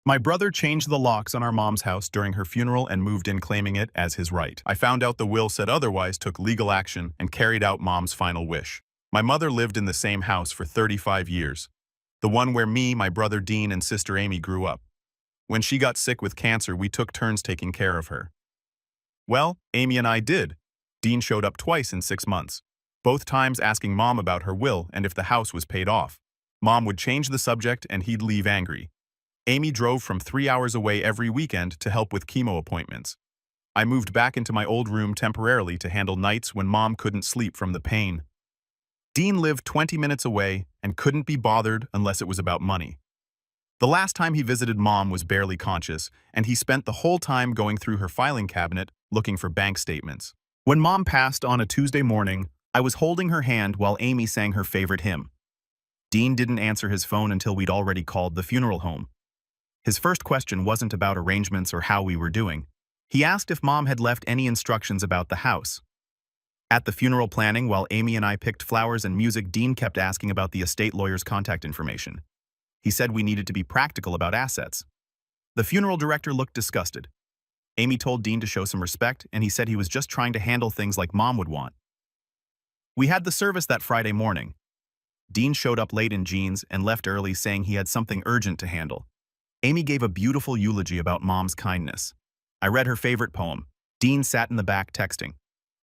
My brother changed the locks on our mom's house during her funeral and moved in claiming it as his right. I found out the will said otherwise, took legal action, and carried out mom's final wish. My mother lived in the same house for 35 years. The one where me, my brother Dean, and sister Amy grew up. When she got sick with cancer, we took turns taking care of her. Well, Amy and I did. Dean showed up twice in 6 months, both times asking Mom about her will and if the house was paid off. Mom would change the subject and he'd leave angry. Amy drove from 3 hours away every weekend to help with chemo appointments. I moved back into my old room temporarily to handle nights when Mom couldn't sleep from the pain. Dean lived 20 minutes away and couldn't be bothered unless it was about money. The last time he visited Mom was barely conscious, and he spent the whole time going through her filing cabinet looking for bank statements. When Mom passed on a Tuesday morning, I was holding her hand while Amy sang her favorite hymn. Dean didn't answer his phone until we'd already called the funeral home. His first question wasn't about arrangements or how we were doing. He asked if Mom had left any instructions about the house. At the funeral planning, while Amy and I picked flowers and music, Dean kept asking about the estate lawyer's contact information. He said we needed to be practical about assets. The funeral director looked disgusted. Amy told Dean to show some respect, and he said he was just trying to handle things like Mom would want. We had the service that Friday morning. Dean showed up late in jeans and left early, saying he had something urgent to handle. Amy gave a beautiful eulogy about Mom's kindness. I read her favorite poem. Dean sat in the back texting.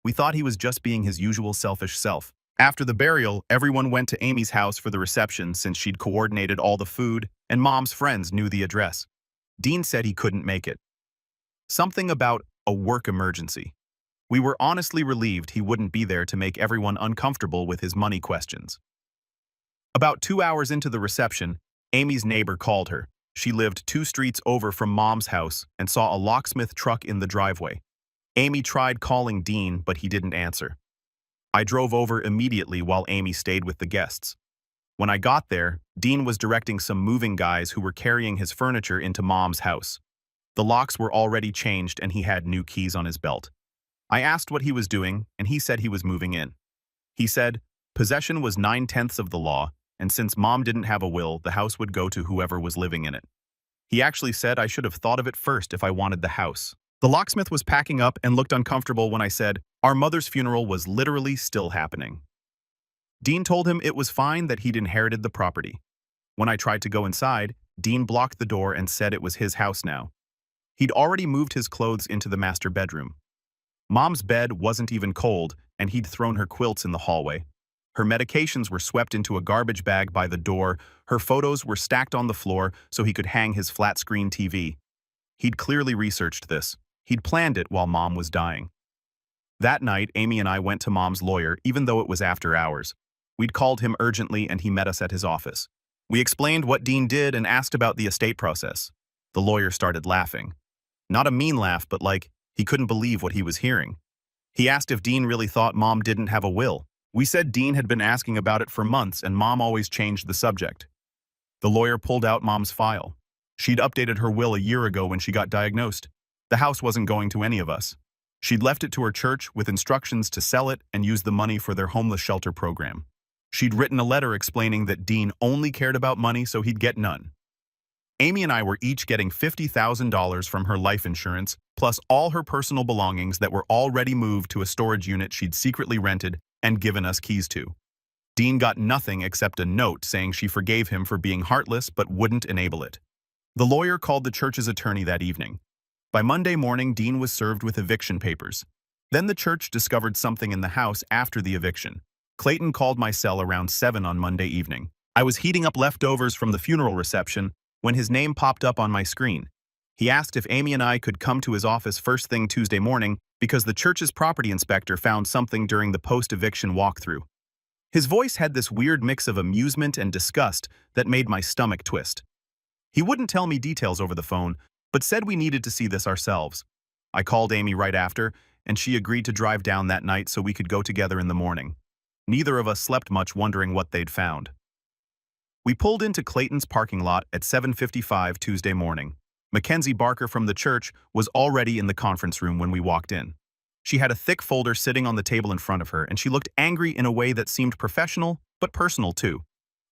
We thought he was just being his usual selfish self. After the burial, everyone went to Amy's house for the reception since she'd coordinated all the food and Mom's friends knew the address. Dean said he couldn't make it. Something about a work emergency. We were honestly relieved he wouldn't be there to make everyone uncomfortable with his money questions. About 2 hours into the reception, Amy's neighbor called her. She lived 2 streets over from Mom's house and saw a locksmith truck in the driveway. Amy tried calling Dean, but he didn't answer. I drove over immediately while Amy stayed with the guests. When I got there, Dean was directing some moving guys who were carrying his furniture into Mom's house. The locks were already changed and he had new keys on his belt. I asked what he was doing, and he said he was moving in. He said possession was 9/10 of the law, and since Mom didn't have a will, the house would go to whoever was living in it. He actually said I should have thought of it first if I wanted the house. The locksmith was packing up and looked uncomfortable when I said our mother's funeral was literally still happening. Dean told him it was fine that he'd inherited the property. When I tried to go inside, Dean blocked the door and said it was his house now. He'd already moved his clothes into the master bedroom. Mom's bed wasn't even cold, and he'd thrown her quilts in the hallway. Her medications were swept into a garbage bag by the door. Her photos were stacked on the floor so he could hang his flat-screen TV. He'd clearly researched this. He'd planned it while Mom was dying. That night, Amy and I went to Mom's lawyer, even though it was after hours. We'd called him urgently, and he met us at his office. We explained what Dean did and asked about the estate process. The lawyer started laughing. Not a mean laugh, but like he couldn't believe what he was hearing. He asked if Dean really thought Mom didn't have a will. We said Dean had been asking about it for months and Mom always changed the subject. The lawyer pulled out Mom's file. She'd updated her will a year ago when she got diagnosed. The house wasn't going to any of us. She'd left it to her church with instructions to sell it and use the money for their homeless shelter program. She'd written a letter explaining that Dean only cared about money so he'd get none. Amy and I were each getting $50,000 from her life insurance, plus all her personal belongings that were already moved to a storage unit she'd secretly rented and given us keys to. Dean got nothing except a note saying she forgave him for being heartless but wouldn't enable it. The lawyer called the church's attorney that evening. By Monday morning, Dean was served with eviction papers. Then the church discovered something in the house after the eviction. Clayton called my cell around 7 on Monday evening. I was heating up leftovers from the funeral reception when his name popped up on my screen. He asked if Amy and I could come to his office first thing Tuesday morning because the church's property inspector found something during the post-eviction walkthrough. His voice had this weird mix of amusement and disgust that made my stomach twist. He wouldn't tell me details over the phone, but said we needed to see this ourselves. I called Amy right after, and she agreed to drive down that night so we could go together in the morning. Neither of us slept much wondering what they'd found. We pulled into Clayton's parking lot at 7:55 Tuesday morning. Mackenzie Barker from the church was already in the conference room when we walked in. She had a thick folder sitting on the table in front of her, and she looked angry in a way that seemed professional, but personal too.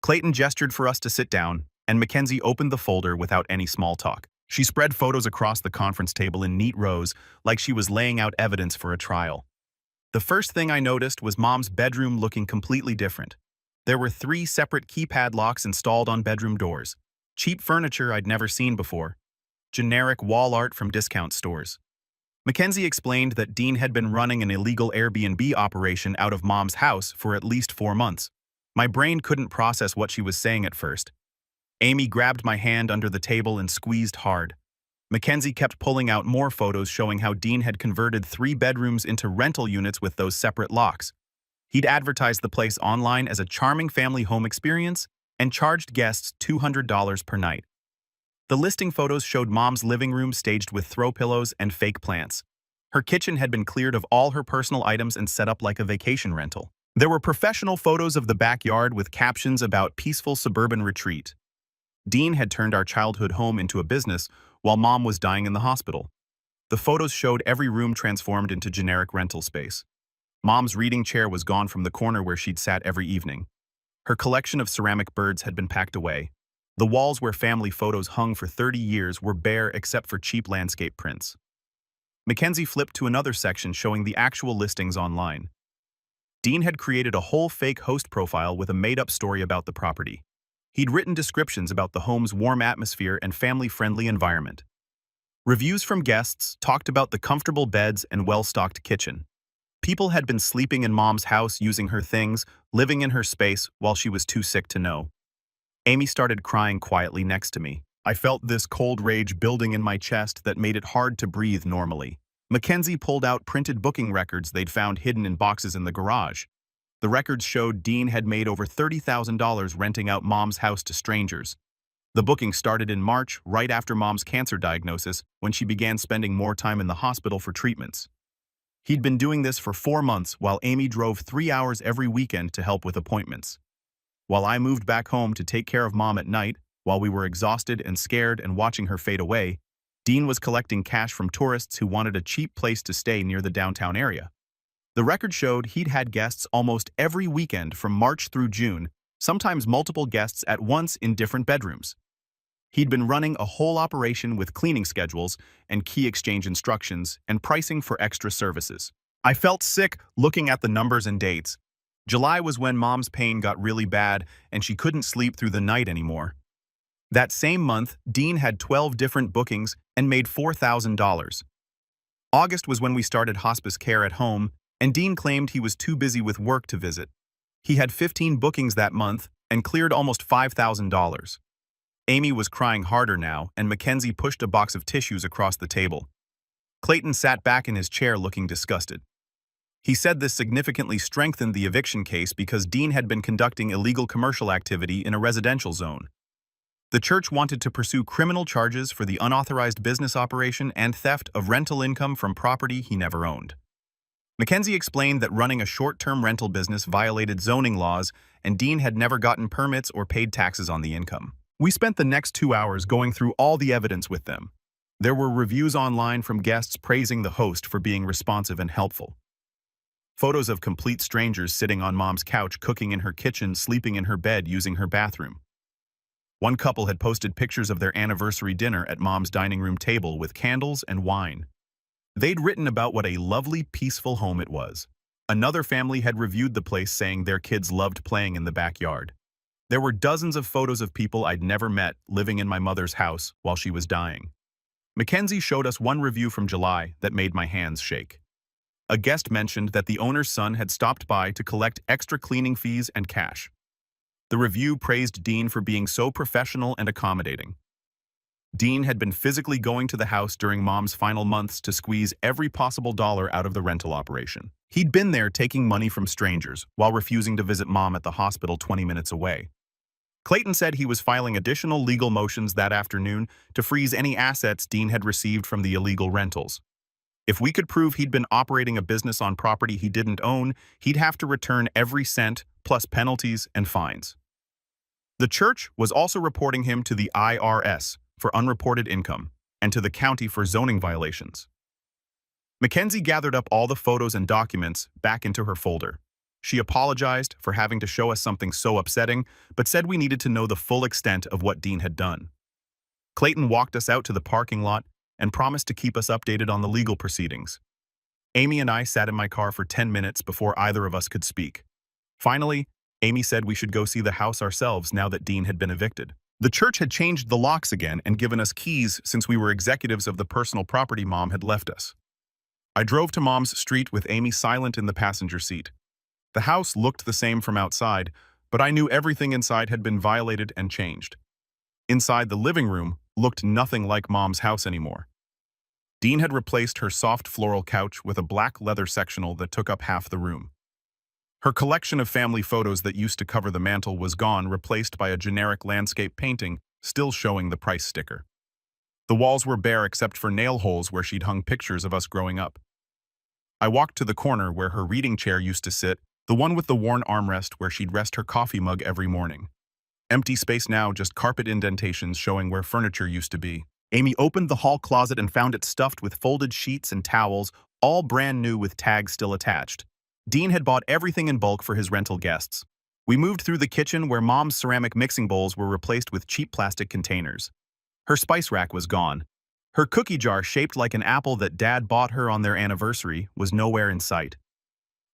Clayton gestured for us to sit down, and Mackenzie opened the folder without any small talk. She spread photos across the conference table in neat rows, like she was laying out evidence for a trial. The first thing I noticed was Mom's bedroom looking completely different. There were 3 separate keypad locks installed on bedroom doors. Cheap furniture I'd never seen before. Generic wall art from discount stores. Mackenzie explained that Dean had been running an illegal Airbnb operation out of Mom's house for at least 4 months. My brain couldn't process what she was saying at first. Amy grabbed my hand under the table and squeezed hard. Mackenzie kept pulling out more photos showing how Dean had converted 3 bedrooms into rental units with those separate locks. He'd advertised the place online as a charming family home experience and charged guests $200 per night. The listing photos showed Mom's living room staged with throw pillows and fake plants. Her kitchen had been cleared of all her personal items and set up like a vacation rental. There were professional photos of the backyard with captions about peaceful suburban retreat. Dean had turned our childhood home into a business while Mom was dying in the hospital. The photos showed every room transformed into generic rental space. Mom's reading chair was gone from the corner where she'd sat every evening. Her collection of ceramic birds had been packed away. The walls where family photos hung for 30 years were bare except for cheap landscape prints. Mackenzie flipped to another section showing the actual listings online. Dean had created a whole fake host profile with a made-up story about the property. He'd written descriptions about the home's warm atmosphere and family-friendly environment. Reviews from guests talked about the comfortable beds and well-stocked kitchen. People had been sleeping in Mom's house using her things, living in her space while she was too sick to know. Amy started crying quietly next to me. I felt this cold rage building in my chest that made it hard to breathe normally. Mackenzie pulled out printed booking records they'd found hidden in boxes in the garage. The records showed Dean had made over $30,000 renting out Mom's house to strangers. The booking started in March, right after Mom's cancer diagnosis, when she began spending more time in the hospital for treatments. He'd been doing this for 4 months while Amy drove 3 hours every weekend to help with appointments. While I moved back home to take care of Mom at night, while we were exhausted and scared and watching her fade away, Dean was collecting cash from tourists who wanted a cheap place to stay near the downtown area. The record showed he'd had guests almost every weekend from March through June, sometimes multiple guests at once in different bedrooms. He'd been running a whole operation with cleaning schedules and key exchange instructions and pricing for extra services. I felt sick looking at the numbers and dates. July was when Mom's pain got really bad and she couldn't sleep through the night anymore. That same month, Dean had 12 different bookings and made $4,000. August was when we started hospice care at home, and Dean claimed he was too busy with work to visit. He had 15 bookings that month and cleared almost $5,000. Amy was crying harder now, and Mackenzie pushed a box of tissues across the table. Clayton sat back in his chair looking disgusted. He said this significantly strengthened the eviction case because Dean had been conducting illegal commercial activity in a residential zone. The church wanted to pursue criminal charges for the unauthorized business operation and theft of rental income from property he never owned. Mackenzie explained that running a short-term rental business violated zoning laws, and Dean had never gotten permits or paid taxes on the income. We spent the next 2 hours going through all the evidence with them. There were reviews online from guests praising the host for being responsive and helpful. Photos of complete strangers sitting on Mom's couch, cooking in her kitchen, sleeping in her bed, using her bathroom. One couple had posted pictures of their anniversary dinner at Mom's dining room table with candles and wine. They'd written about what a lovely, peaceful home it was. Another family had reviewed the place saying their kids loved playing in the backyard. There were dozens of photos of people I'd never met living in my mother's house while she was dying. Mackenzie showed us one review from July that made my hands shake. A guest mentioned that the owner's son had stopped by to collect extra cleaning fees and cash. The review praised Dean for being so professional and accommodating. Dean had been physically going to the house during Mom's final months to squeeze every possible dollar out of the rental operation. He'd been there taking money from strangers while refusing to visit Mom at the hospital 20 minutes away. Clayton said he was filing additional legal motions that afternoon to freeze any assets Dean had received from the illegal rentals. If we could prove he'd been operating a business on property he didn't own, he'd have to return every cent, plus penalties and fines. The church was also reporting him to the IRS for unreported income and to the county for zoning violations. Mackenzie gathered up all the photos and documents back into her folder. She apologized for having to show us something so upsetting, but said we needed to know the full extent of what Dean had done. Clayton walked us out to the parking lot and promised to keep us updated on the legal proceedings. Amy and I sat in my car for 10 minutes before either of us could speak. Finally, Amy said we should go see the house ourselves now that Dean had been evicted. The church had changed the locks again and given us keys since we were executives of the personal property Mom had left us. I drove to Mom's street with Amy silent in the passenger seat. The house looked the same from outside, but I knew everything inside had been violated and changed. Inside, the living room looked nothing like Mom's house anymore. Dean had replaced her soft floral couch with a black leather sectional that took up half the room. Her collection of family photos that used to cover the mantel was gone, replaced by a generic landscape painting, still showing the price sticker. The walls were bare except for nail holes where she'd hung pictures of us growing up. I walked to the corner where her reading chair used to sit, the one with the worn armrest where she'd rest her coffee mug every morning. Empty space now, just carpet indentations showing where furniture used to be. Amy opened the hall closet and found it stuffed with folded sheets and towels, all brand new with tags still attached. Dean had bought everything in bulk for his rental guests. We moved through the kitchen where Mom's ceramic mixing bowls were replaced with cheap plastic containers. Her spice rack was gone. Her cookie jar, shaped like an apple that Dad bought her on their anniversary, was nowhere in sight.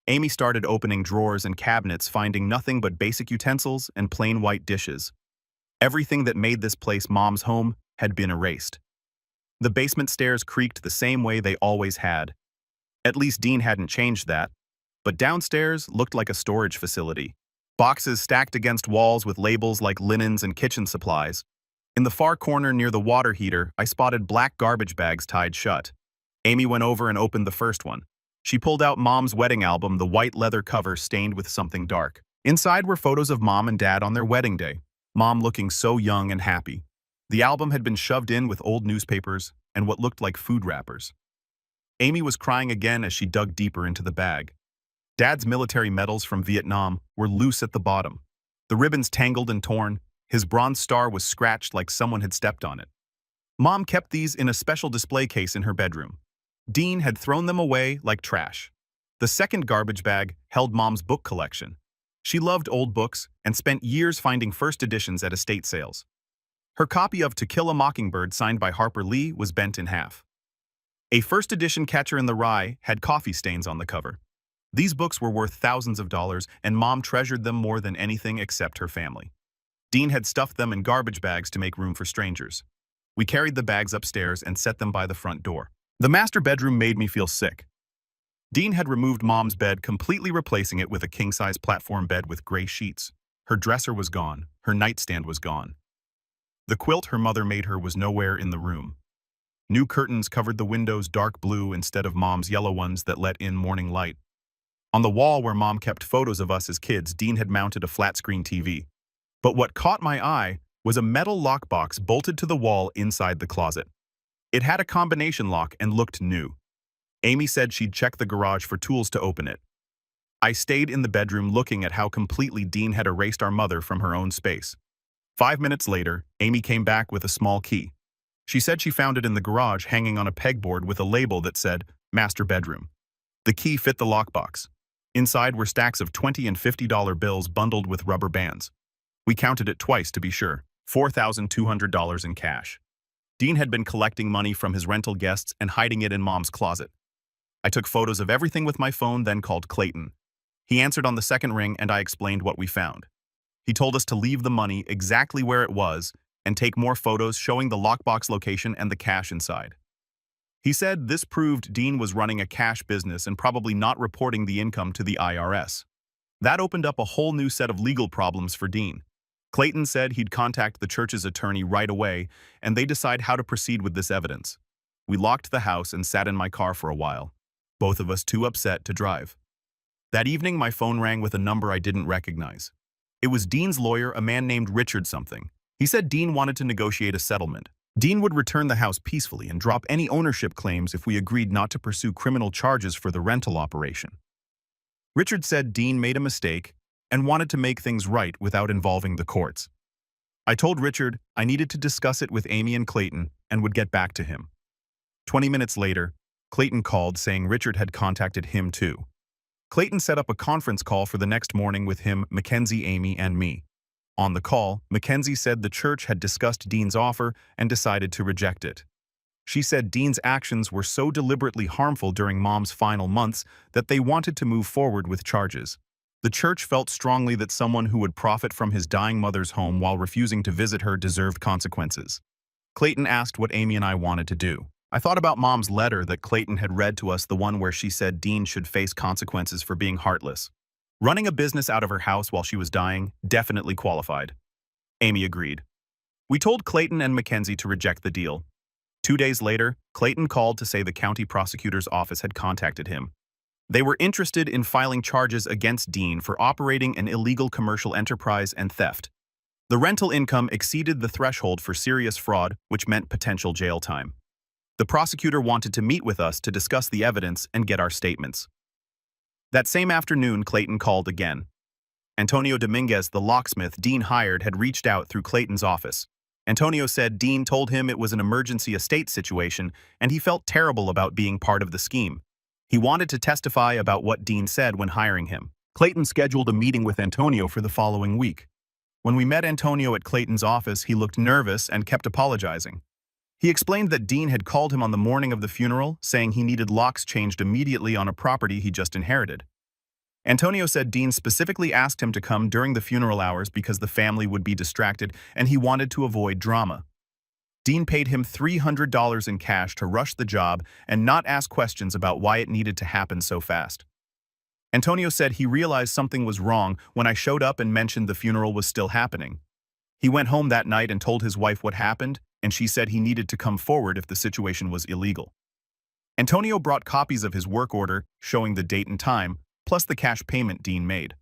Amy started opening drawers and cabinets, finding nothing but basic utensils and plain white dishes. Everything that made this place Mom's home had been erased. The basement stairs creaked the same way they always had. At least Dean hadn't changed that. But downstairs looked like a storage facility. Boxes stacked against walls with labels like linens and kitchen supplies. In the far corner near the water heater, I spotted black garbage bags tied shut. Amy went over and opened the first one. She pulled out Mom's wedding album, the white leather cover stained with something dark. Inside were photos of Mom and Dad on their wedding day, Mom looking so young and happy. The album had been shoved in with old newspapers and what looked like food wrappers. Amy was crying again as she dug deeper into the bag. Dad's military medals from Vietnam were loose at the bottom. The ribbons tangled and torn. His bronze star was scratched like someone had stepped on it. Mom kept these in a special display case in her bedroom. Dean had thrown them away like trash. The second garbage bag held Mom's book collection. She loved old books and spent years finding first editions at estate sales. Her copy of To Kill a Mockingbird, signed by Harper Lee, was bent in half. A first edition Catcher in the Rye had coffee stains on the cover. These books were worth thousands of dollars, and Mom treasured them more than anything except her family. Dean had stuffed them in garbage bags to make room for strangers. We carried the bags upstairs and set them by the front door. The master bedroom made me feel sick. Dean had removed Mom's bed, completely replacing it with a king-size platform bed with gray sheets. Her dresser was gone. Her nightstand was gone. The quilt her mother made her was nowhere in the room. New curtains covered the windows dark blue instead of Mom's yellow ones that let in morning light. On the wall where Mom kept photos of us as kids, Dean had mounted a flat-screen TV. But what caught my eye was a metal lockbox bolted to the wall inside the closet. It had a combination lock and looked new. Amy said she'd check the garage for tools to open it. I stayed in the bedroom looking at how completely Dean had erased our mother from her own space. 5 minutes later, Amy came back with a small key. She said she found it in the garage hanging on a pegboard with a label that said, "Master Bedroom." The key fit the lockbox. Inside were stacks of $20 and $50 bills bundled with rubber bands. We counted it twice to be sure. $4,200 in cash. Dean had been collecting money from his rental guests and hiding it in Mom's closet. I took photos of everything with my phone, then called Clayton. He answered on the second ring, and I explained what we found. He told us to leave the money exactly where it was and take more photos showing the lockbox location and the cash inside. He said this proved Dean was running a cash business and probably not reporting the income to the IRS. That opened up a whole new set of legal problems for Dean. Clayton said he'd contact the church's attorney right away, and they'd decide how to proceed with this evidence. We locked the house and sat in my car for a while, both of us too upset to drive. That evening, my phone rang with a number I didn't recognize. It was Dean's lawyer, a man named Richard something. He said Dean wanted to negotiate a settlement. Dean would return the house peacefully and drop any ownership claims if we agreed not to pursue criminal charges for the rental operation. Richard said Dean made a mistake and wanted to make things right without involving the courts. I told Richard I needed to discuss it with Amy and Clayton and would get back to him. 20 minutes later, Clayton called saying Richard had contacted him too. Clayton set up a conference call for the next morning with him, Mackenzie, Amy, and me. On the call, Mackenzie said the church had discussed Dean's offer and decided to reject it. She said Dean's actions were so deliberately harmful during Mom's final months that they wanted to move forward with charges. The church felt strongly that someone who would profit from his dying mother's home while refusing to visit her deserved consequences. Clayton asked what Amy and I wanted to do. I thought about Mom's letter that Clayton had read to us, the one where she said Dean should face consequences for being heartless. Running a business out of her house while she was dying definitely qualified. Amy agreed. We told Clayton and Mackenzie to reject the deal. 2 days later, Clayton called to say the county prosecutor's office had contacted him. They were interested in filing charges against Dean for operating an illegal commercial enterprise and theft. The rental income exceeded the threshold for serious fraud, which meant potential jail time. The prosecutor wanted to meet with us to discuss the evidence and get our statements. That same afternoon, Clayton called again. Antonio Dominguez, the locksmith Dean hired, had reached out through Clayton's office. Antonio said Dean told him it was an emergency estate situation and he felt terrible about being part of the scheme. He wanted to testify about what Dean said when hiring him. Clayton scheduled a meeting with Antonio for the following week. When we met Antonio at Clayton's office, he looked nervous and kept apologizing. He explained that Dean had called him on the morning of the funeral, saying he needed locks changed immediately on a property he just inherited. Antonio said Dean specifically asked him to come during the funeral hours because the family would be distracted and he wanted to avoid drama. Dean paid him $300 in cash to rush the job and not ask questions about why it needed to happen so fast. Antonio said he realized something was wrong when I showed up and mentioned the funeral was still happening. He went home that night and told his wife what happened, and she said he needed to come forward if the situation was illegal. Antonio brought copies of his work order showing the date and time, plus the cash payment Dean made.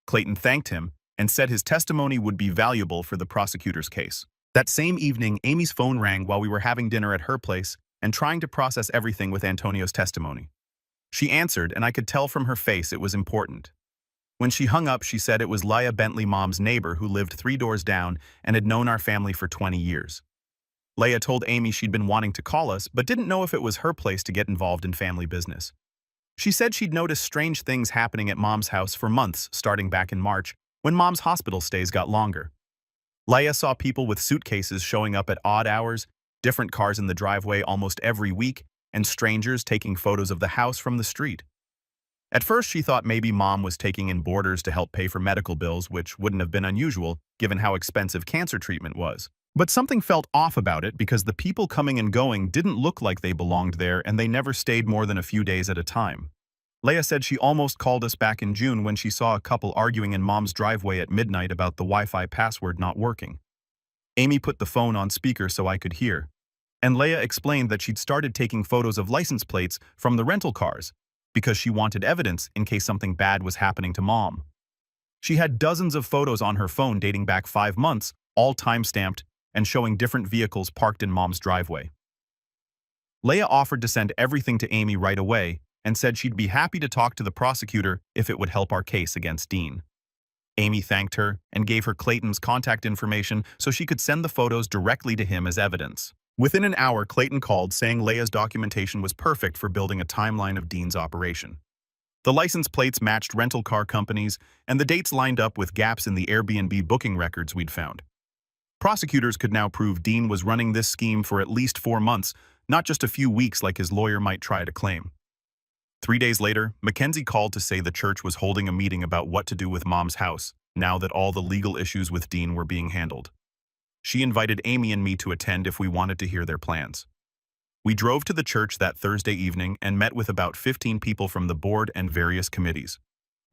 Clayton thanked him and said his testimony would be valuable for the prosecutor's case. That same evening, Amy's phone rang while we were having dinner at her place and trying to process everything with Antonio's testimony. She answered, and I could tell from her face it was important. When she hung up, she said it was Leah Bentley, Mom's neighbor, who lived 3 doors down and had known our family for 20 years. Leah told Amy she'd been wanting to call us, but didn't know if it was her place to get involved in family business. She said she'd noticed strange things happening at Mom's house for months, starting back in March, when Mom's hospital stays got longer. Leah saw people with suitcases showing up at odd hours, different cars in the driveway almost every week, and strangers taking photos of the house from the street. At first, she thought maybe Mom was taking in boarders to help pay for medical bills, which wouldn't have been unusual given how expensive cancer treatment was. But something felt off about it because the people coming and going didn't look like they belonged there and they never stayed more than a few days at a time. Leah said she almost called us back in June when she saw a couple arguing in Mom's driveway at midnight about the Wi-Fi password not working. Amy put the phone on speaker so I could hear, and Leah explained that she'd started taking photos of license plates from the rental cars because she wanted evidence in case something bad was happening to Mom. She had dozens of photos on her phone dating back 5 months, all time-stamped and showing different vehicles parked in Mom's driveway. Leah offered to send everything to Amy right away and said she'd be happy to talk to the prosecutor if it would help our case against Dean. Amy thanked her and gave her Clayton's contact information so she could send the photos directly to him as evidence. Within an hour, Clayton called saying Leah's documentation was perfect for building a timeline of Dean's operation. The license plates matched rental car companies, and the dates lined up with gaps in the Airbnb booking records we'd found. Prosecutors could now prove Dean was running this scheme for at least 4 months, not just a few weeks like his lawyer might try to claim. 3 days later, Mackenzie called to say the church was holding a meeting about what to do with Mom's house, now that all the legal issues with Dean were being handled. She invited Amy and me to attend if we wanted to hear their plans. We drove to the church that Thursday evening and met with about 15 people from the board and various committees.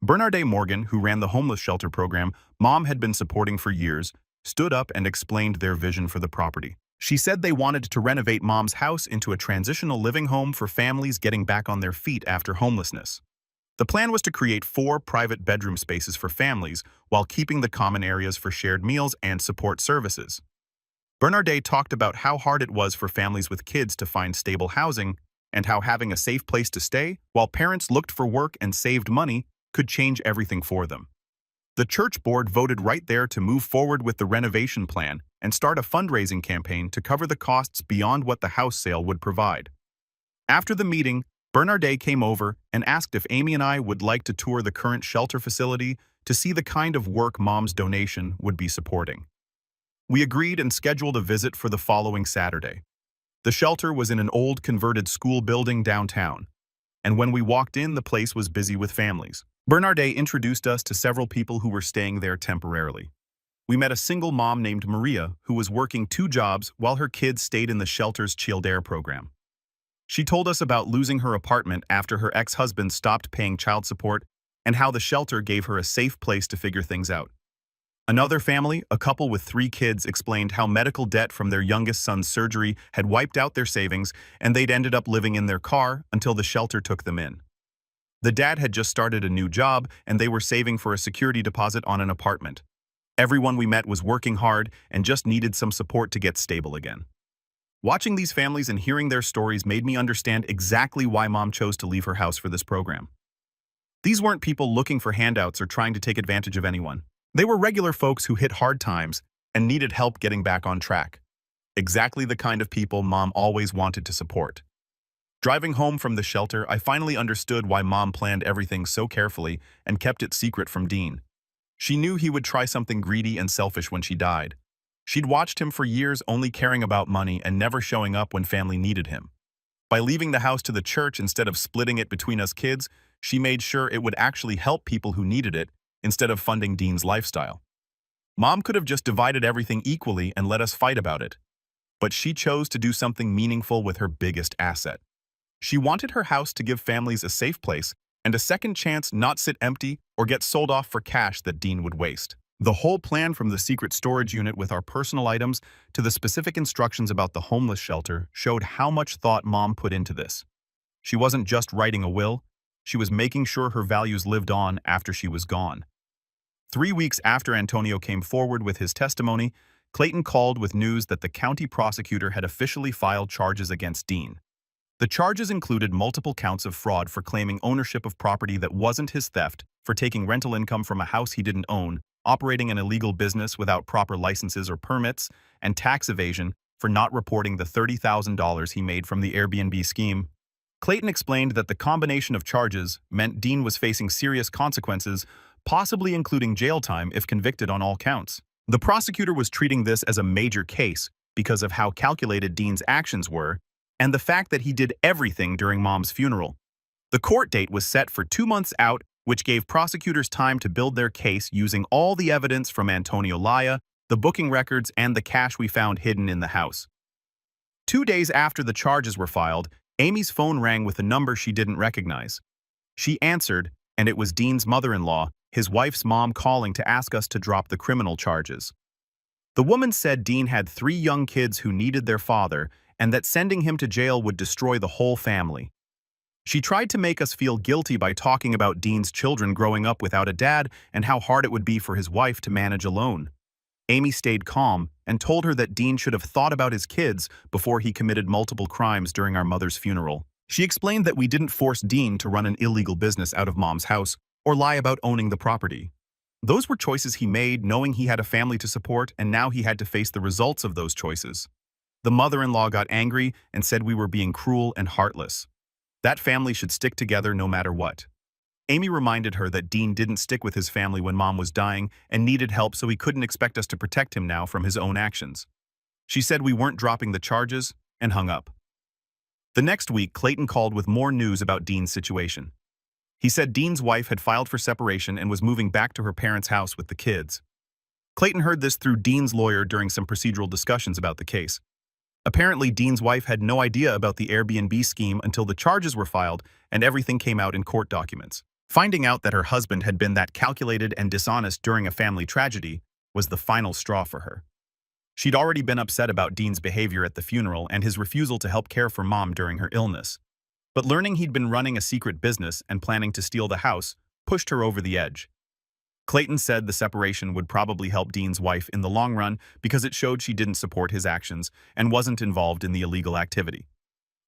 Bernarde Morgan, who ran the homeless shelter program Mom had been supporting for years, stood up and explained their vision for the property. She said they wanted to renovate Mom's house into a transitional living home for families getting back on their feet after homelessness. The plan was to create 4 private bedroom spaces for families while keeping the common areas for shared meals and support services. Bernarde talked about how hard it was for families with kids to find stable housing and how having a safe place to stay while parents looked for work and saved money could change everything for them. The church board voted right there to move forward with the renovation plan and start a fundraising campaign to cover the costs beyond what the house sale would provide. After the meeting, Bernardet came over and asked if Amy and I would like to tour the current shelter facility to see the kind of work Mom's donation would be supporting. We agreed and scheduled a visit for the following Saturday. The shelter was in an old converted school building downtown, and when we walked in, the place was busy with families. Bernardet introduced us to several people who were staying there temporarily. We met a single mom named Maria who was working 2 jobs while her kids stayed in the shelter's chilled air program. She told us about losing her apartment after her ex-husband stopped paying child support and how the shelter gave her a safe place to figure things out. Another family, a couple with 3 kids, explained how medical debt from their youngest son's surgery had wiped out their savings and they'd ended up living in their car until the shelter took them in. The dad had just started a new job and they were saving for a security deposit on an apartment. Everyone we met was working hard and just needed some support to get stable again. Watching these families and hearing their stories made me understand exactly why Mom chose to leave her house for this program. These weren't people looking for handouts or trying to take advantage of anyone. They were regular folks who hit hard times and needed help getting back on track. Exactly the kind of people Mom always wanted to support. Driving home from the shelter, I finally understood why Mom planned everything so carefully and kept it secret from Dean. She knew he would try something greedy and selfish when she died. She'd watched him for years only caring about money and never showing up when family needed him. By leaving the house to the church instead of splitting it between us kids, she made sure it would actually help people who needed it instead of funding Dean's lifestyle. Mom could have just divided everything equally and let us fight about it. But she chose to do something meaningful with her biggest asset. She wanted her house to give families a safe place and a second chance not sit empty or get sold off for cash that Dean would waste. The whole plan, from the secret storage unit with our personal items to the specific instructions about the homeless shelter, showed how much thought Mom put into this. She wasn't just writing a will, she was making sure her values lived on after she was gone. 3 weeks after Antonio came forward with his testimony, Clayton called with news that the county prosecutor had officially filed charges against Dean. The charges included multiple counts of fraud for claiming ownership of property that wasn't his, theft for taking rental income from a house he didn't own, operating an illegal business without proper licenses or permits, and tax evasion for not reporting the $30,000 he made from the Airbnb scheme. Clayton explained that the combination of charges meant Dean was facing serious consequences, possibly including jail time if convicted on all counts. The prosecutor was treating this as a major case because of how calculated Dean's actions were and the fact that he did everything during Mom's funeral. The court date was set for 2 months out, which gave prosecutors time to build their case using all the evidence from Antonio Laya, the booking records, and the cash we found hidden in the house. 2 days after the charges were filed, Amy's phone rang with a number she didn't recognize. She answered, and it was Dean's mother-in-law, his wife's mom, calling to ask us to drop the criminal charges. The woman said Dean had 3 young kids who needed their father, and that sending him to jail would destroy the whole family. She tried to make us feel guilty by talking about Dean's children growing up without a dad and how hard it would be for his wife to manage alone. Amy stayed calm and told her that Dean should have thought about his kids before he committed multiple crimes during our mother's funeral. She explained that we didn't force Dean to run an illegal business out of Mom's house or lie about owning the property. Those were choices he made knowing he had a family to support, and now he had to face the results of those choices. The mother-in-law got angry and said we were being cruel and heartless. That family should stick together no matter what. Amy reminded her that Dean didn't stick with his family when Mom was dying and needed help, so he couldn't expect us to protect him now from his own actions. She said we weren't dropping the charges and hung up. The next week, Clayton called with more news about Dean's situation. He said Dean's wife had filed for separation and was moving back to her parents' house with the kids. Clayton heard this through Dean's lawyer during some procedural discussions about the case. Apparently, Dean's wife had no idea about the Airbnb scheme until the charges were filed and everything came out in court documents. Finding out that her husband had been that calculated and dishonest during a family tragedy was the final straw for her. She'd already been upset about Dean's behavior at the funeral and his refusal to help care for Mom during her illness. But learning he'd been running a secret business and planning to steal the house pushed her over the edge. Clayton said the separation would probably help Dean's wife in the long run because it showed she didn't support his actions and wasn't involved in the illegal activity.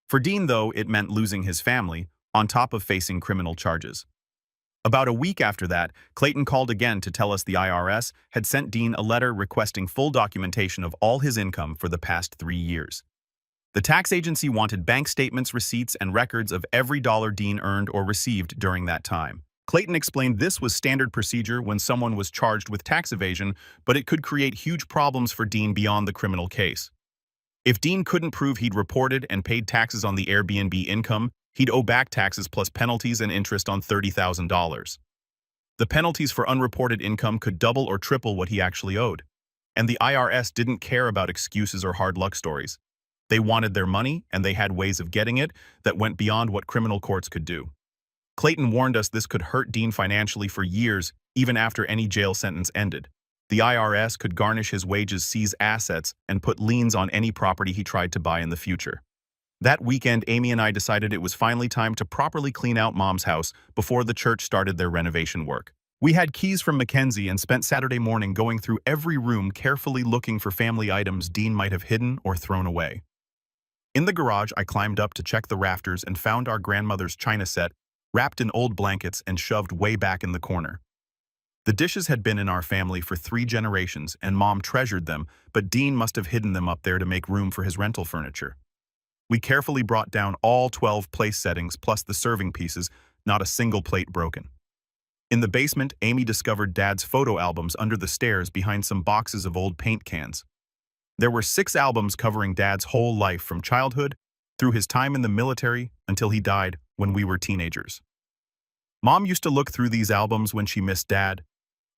For Dean, though, it meant losing his family, on top of facing criminal charges. About a week after that, Clayton called again to tell us the IRS had sent Dean a letter requesting full documentation of all his income for the past 3 years. The tax agency wanted bank statements, receipts, and records of every dollar Dean earned or received during that time. Clayton explained this was standard procedure when someone was charged with tax evasion, but it could create huge problems for Dean beyond the criminal case. If Dean couldn't prove he'd reported and paid taxes on the Airbnb income, he'd owe back taxes plus penalties and interest on $30,000. The penalties for unreported income could double or triple what he actually owed. And the IRS didn't care about excuses or hard luck stories. They wanted their money, and they had ways of getting it that went beyond what criminal courts could do. Clayton warned us this could hurt Dean financially for years, even after any jail sentence ended. The IRS could garnish his wages, seize assets, and put liens on any property he tried to buy in the future. That weekend, Amy and I decided it was finally time to properly clean out Mom's house before the church started their renovation work. We had keys from Mackenzie and spent Saturday morning going through every room, carefully looking for family items Dean might have hidden or thrown away. In the garage, I climbed up to check the rafters and found our grandmother's china set wrapped in old blankets and shoved way back in the corner. The dishes had been in our family for 3 generations, and Mom treasured them, but Dean must have hidden them up there to make room for his rental furniture. We carefully brought down all 12 place settings plus the serving pieces, not a single plate broken. In the basement, Amy discovered Dad's photo albums under the stairs behind some boxes of old paint cans. There were 6 albums covering Dad's whole life from childhood through his time in the military until he died when we were teenagers. Mom used to look through these albums when she missed Dad,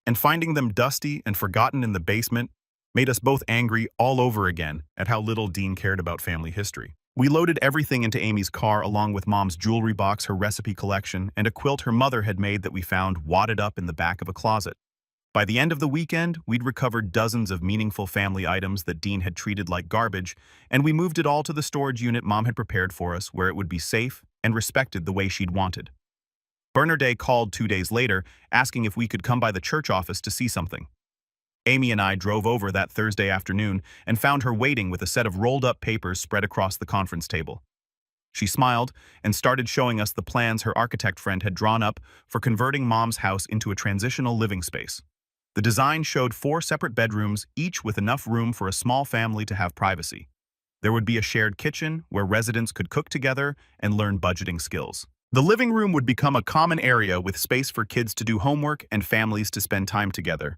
and finding them dusty and forgotten in the basement made us both angry all over again at how little Dean cared about family history. We loaded everything into Amy's car along with Mom's jewelry box, her recipe collection, and a quilt her mother had made that we found wadded up in the back of a closet. By the end of the weekend, we'd recovered dozens of meaningful family items that Dean had treated like garbage, and we moved it all to the storage unit Mom had prepared for us where it would be safe and respected the way she'd wanted. Bernarday called 2 days later, asking if we could come by the church office to see something. Amy and I drove over that Thursday afternoon and found her waiting with a set of rolled-up papers spread across the conference table. She smiled and started showing us the plans her architect friend had drawn up for converting Mom's house into a transitional living space. The design showed 4 separate bedrooms, each with enough room for a small family to have privacy. There would be a shared kitchen where residents could cook together and learn budgeting skills. The living room would become a common area with space for kids to do homework and families to spend time together.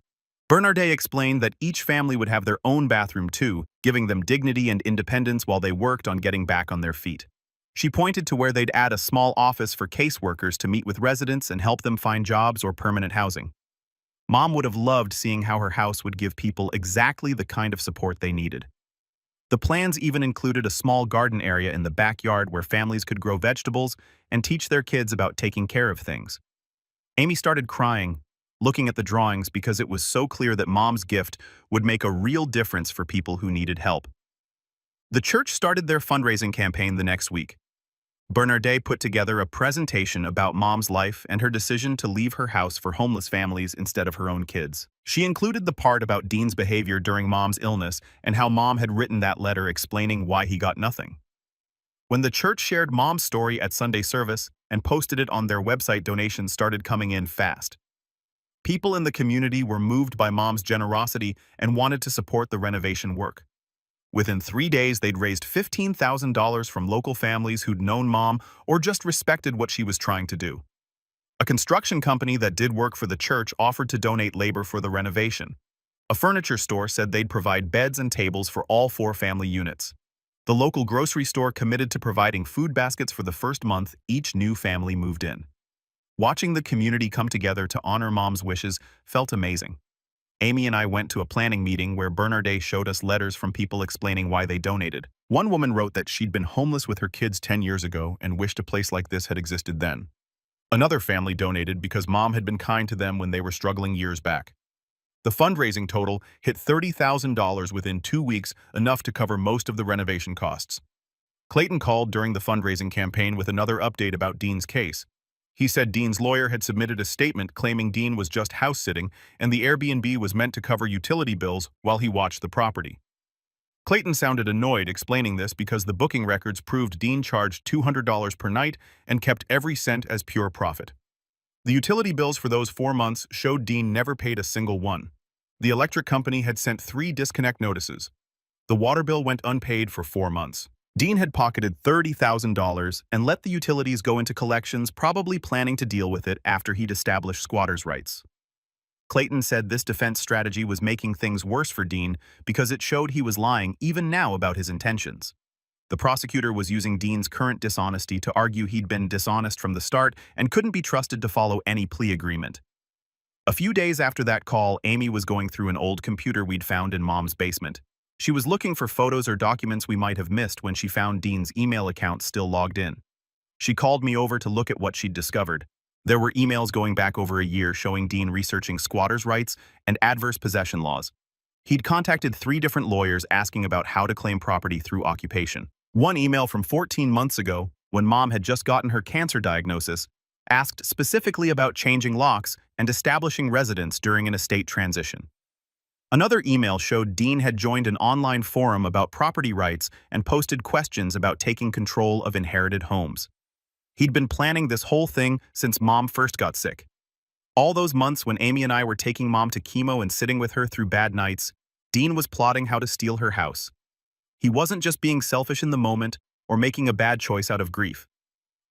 Bernarday explained that each family would have their own bathroom too, giving them dignity and independence while they worked on getting back on their feet. She pointed to where they'd add a small office for caseworkers to meet with residents and help them find jobs or permanent housing. Mom would have loved seeing how her house would give people exactly the kind of support they needed. The plans even included a small garden area in the backyard where families could grow vegetables and teach their kids about taking care of things. Amy started crying, looking at the drawings because it was so clear that Mom's gift would make a real difference for people who needed help. The church started their fundraising campaign the next week. Bernarday put together a presentation about Mom's life and her decision to leave her house for homeless families instead of her own kids. She included the part about Dean's behavior during Mom's illness and how Mom had written that letter explaining why he got nothing. When the church shared Mom's story at Sunday service and posted it on their website, donations started coming in fast. People in the community were moved by Mom's generosity and wanted to support the renovation work. Within 3 days, they'd raised $15,000 from local families who'd known Mom or just respected what she was trying to do. A construction company that did work for the church offered to donate labor for the renovation. A furniture store said they'd provide beds and tables for all 4 family units. The local grocery store committed to providing food baskets for the first month each new family moved in. Watching the community come together to honor Mom's wishes felt amazing. Amy and I went to a planning meeting where Bernarday showed us letters from people explaining why they donated. One woman wrote that she'd been homeless with her kids 10 years ago and wished a place like this had existed then. Another family donated because Mom had been kind to them when they were struggling years back. The fundraising total hit $30,000 within 2 weeks, enough to cover most of the renovation costs. Clayton called during the fundraising campaign with another update about Dean's case. He said Dean's lawyer had submitted a statement claiming Dean was just house-sitting and the Airbnb was meant to cover utility bills while he watched the property. Clayton sounded annoyed explaining this because the booking records proved Dean charged $200 per night and kept every cent as pure profit. The utility bills for those 4 months showed Dean never paid a single one. The electric company had sent 3 disconnect notices. The water bill went unpaid for 4 months. Dean had pocketed $30,000 and let the utilities go into collections, probably planning to deal with it after he'd established squatters' rights. Clayton said this defense strategy was making things worse for Dean because it showed he was lying even now about his intentions. The prosecutor was using Dean's current dishonesty to argue he'd been dishonest from the start and couldn't be trusted to follow any plea agreement. A few days after that call, Amy was going through an old computer we'd found in Mom's basement. She was looking for photos or documents we might have missed when she found Dean's email account still logged in. She called me over to look at what she'd discovered. There were emails going back over a year showing Dean researching squatters' rights and adverse possession laws. He'd contacted 3 different lawyers asking about how to claim property through occupation. One email from 14 months ago, when Mom had just gotten her cancer diagnosis, asked specifically about changing locks and establishing residence during an estate transition. Another email showed Dean had joined an online forum about property rights and posted questions about taking control of inherited homes. He'd been planning this whole thing since Mom first got sick. All those months when Amy and I were taking Mom to chemo and sitting with her through bad nights, Dean was plotting how to steal her house. He wasn't just being selfish in the moment or making a bad choice out of grief.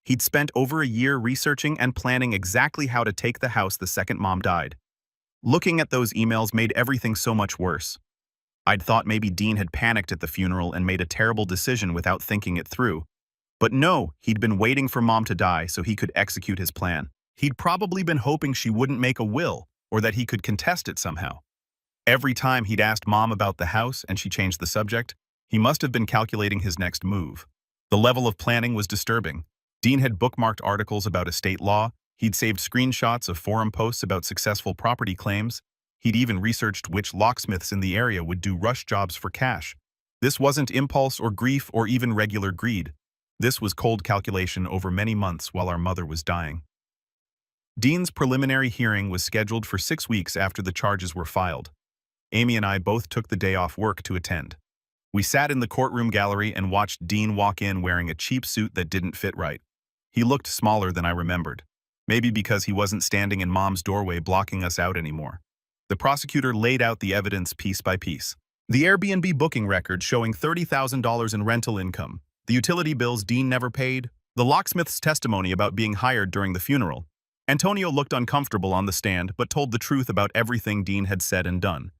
He'd spent over a year researching and planning exactly how to take the house the second Mom died. Looking at those emails made everything so much worse. I'd thought maybe Dean had panicked at the funeral and made a terrible decision without thinking it through. But no, he'd been waiting for Mom to die so he could execute his plan. He'd probably been hoping she wouldn't make a will or that he could contest it somehow. Every time he'd asked Mom about the house and she changed the subject, he must have been calculating his next move. The level of planning was disturbing. Dean had bookmarked articles about estate law, he'd saved screenshots of forum posts about successful property claims, he'd even researched which locksmiths in the area would do rush jobs for cash. This wasn't impulse or grief or even regular greed. This was cold calculation over many months while our mother was dying. Dean's preliminary hearing was scheduled for 6 weeks after the charges were filed. Amy and I both took the day off work to attend. We sat in the courtroom gallery and watched Dean walk in wearing a cheap suit that didn't fit right. He looked smaller than I remembered, maybe because he wasn't standing in Mom's doorway blocking us out anymore. The prosecutor laid out the evidence piece by piece. The Airbnb booking record showing $30,000 in rental income, the utility bills Dean never paid, the locksmith's testimony about being hired during the funeral. Antonio looked uncomfortable on the stand but told the truth about everything Dean had said and done.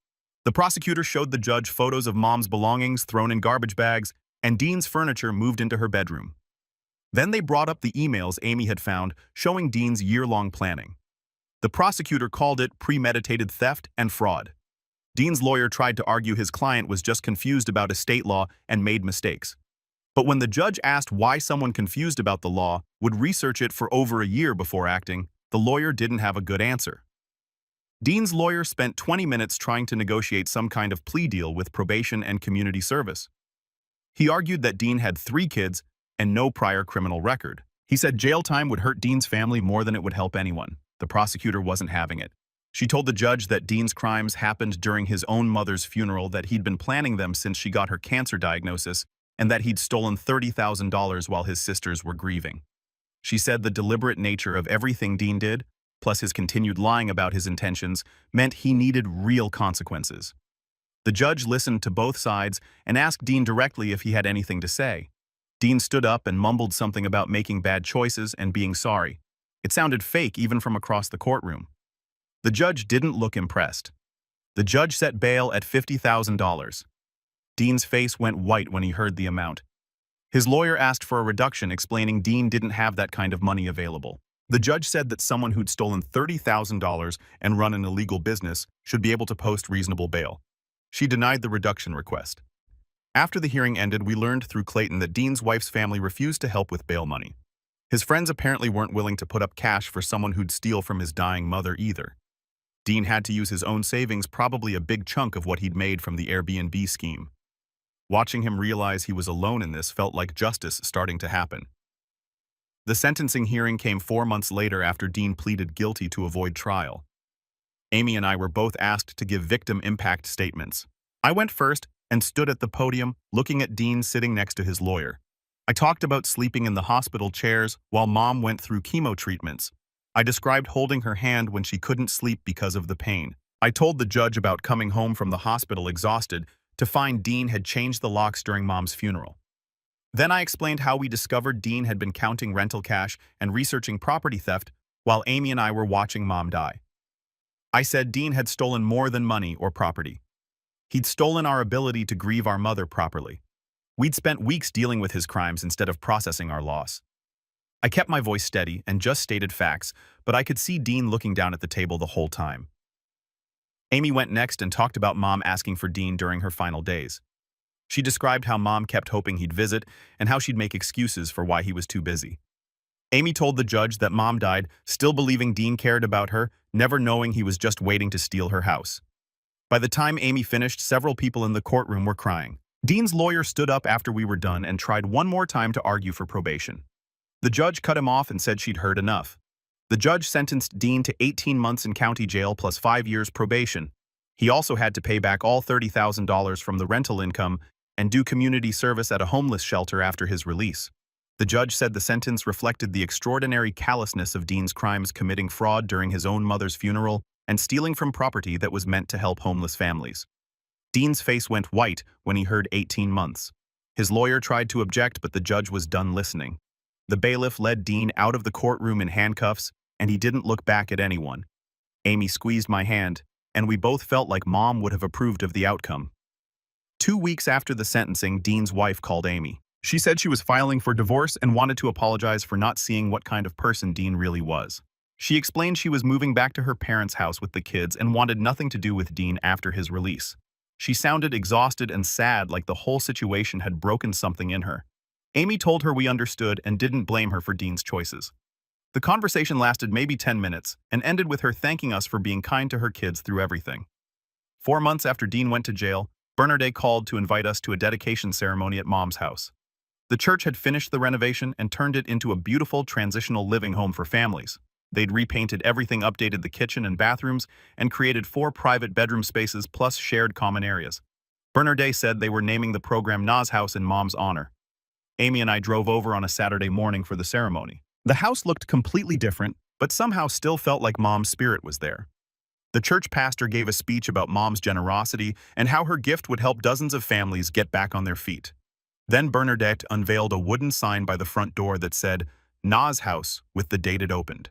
The prosecutor showed the judge photos of Mom's belongings thrown in garbage bags and Dean's furniture moved into her bedroom. Then they brought up the emails Amy had found showing Dean's year-long planning. The prosecutor called it premeditated theft and fraud. Dean's lawyer tried to argue his client was just confused about estate law and made mistakes. But when the judge asked why someone confused about the law would research it for over a year before acting, the lawyer didn't have a good answer. Dean's lawyer spent 20 minutes trying to negotiate some kind of plea deal with probation and community service. He argued that Dean had 3 kids and no prior criminal record. He said jail time would hurt Dean's family more than it would help anyone. The prosecutor wasn't having it. She told the judge that Dean's crimes happened during his own mother's funeral, that he'd been planning them since she got her cancer diagnosis, and that he'd stolen $30,000 while his sisters were grieving. She said the deliberate nature of everything Dean did, plus his continued lying about his intentions, meant he needed real consequences. The judge listened to both sides and asked Dean directly if he had anything to say. Dean stood up and mumbled something about making bad choices and being sorry. It sounded fake even from across the courtroom. The judge didn't look impressed. The judge set bail at $50,000. Dean's face went white when he heard the amount. His lawyer asked for a reduction, explaining Dean didn't have that kind of money available. The judge said that someone who'd stolen $30,000 and run an illegal business should be able to post reasonable bail. She denied the reduction request. After the hearing ended, we learned through Clayton that Dean's wife's family refused to help with bail money. His friends apparently weren't willing to put up cash for someone who'd steal from his dying mother either. Dean had to use his own savings, probably a big chunk of what he'd made from the Airbnb scheme. Watching him realize he was alone in this felt like justice starting to happen. The sentencing hearing came 4 months later after Dean pleaded guilty to avoid trial. Amy and I were both asked to give victim impact statements. I went first and stood at the podium, looking at Dean sitting next to his lawyer. I talked about sleeping in the hospital chairs while Mom went through chemo treatments. I described holding her hand when she couldn't sleep because of the pain. I told the judge about coming home from the hospital exhausted to find Dean had changed the locks during Mom's funeral. Then I explained how we discovered Dean had been counting rental cash and researching property theft while Amy and I were watching Mom die. I said Dean had stolen more than money or property. He'd stolen our ability to grieve our mother properly. We'd spent weeks dealing with his crimes instead of processing our loss. I kept my voice steady and just stated facts, but I could see Dean looking down at the table the whole time. Amy went next and talked about Mom asking for Dean during her final days. She described how Mom kept hoping he'd visit and how she'd make excuses for why he was too busy. Amy told the judge that Mom died, still believing Dean cared about her, never knowing he was just waiting to steal her house. By the time Amy finished, several people in the courtroom were crying. Dean's lawyer stood up after we were done and tried one more time to argue for probation. The judge cut him off and said she'd heard enough. The judge sentenced Dean to 18 months in county jail plus 5 years probation. He also had to pay back all $30,000 from the rental income and do community service at a homeless shelter after his release. The judge said the sentence reflected the extraordinary callousness of Dean's crimes, committing fraud during his own mother's funeral and stealing from property that was meant to help homeless families. Dean's face went white when he heard 18 months. His lawyer tried to object, but the judge was done listening. The bailiff led Dean out of the courtroom in handcuffs, and he didn't look back at anyone. Amy squeezed my hand, and we both felt like Mom would have approved of the outcome. 2 weeks after the sentencing, Dean's wife called Amy. She said she was filing for divorce and wanted to apologize for not seeing what kind of person Dean really was. She explained she was moving back to her parents' house with the kids and wanted nothing to do with Dean after his release. She sounded exhausted and sad, like the whole situation had broken something in her. Amy told her we understood and didn't blame her for Dean's choices. The conversation lasted maybe 10 minutes and ended with her thanking us for being kind to her kids through everything. 4 months after Dean went to jail, Bernardet called to invite us to a dedication ceremony at Mom's house. The church had finished the renovation and turned it into a beautiful transitional living home for families. They'd repainted everything, updated the kitchen and bathrooms, and created 4 private bedroom spaces plus shared common areas. Bernardet said they were naming the program Na's House in Mom's honor. Amy and I drove over on a Saturday morning for the ceremony. The house looked completely different, but somehow still felt like Mom's spirit was there. The church pastor gave a speech about Mom's generosity and how her gift would help dozens of families get back on their feet. Then Bernadette unveiled a wooden sign by the front door that said, Na's House, with the date it opened.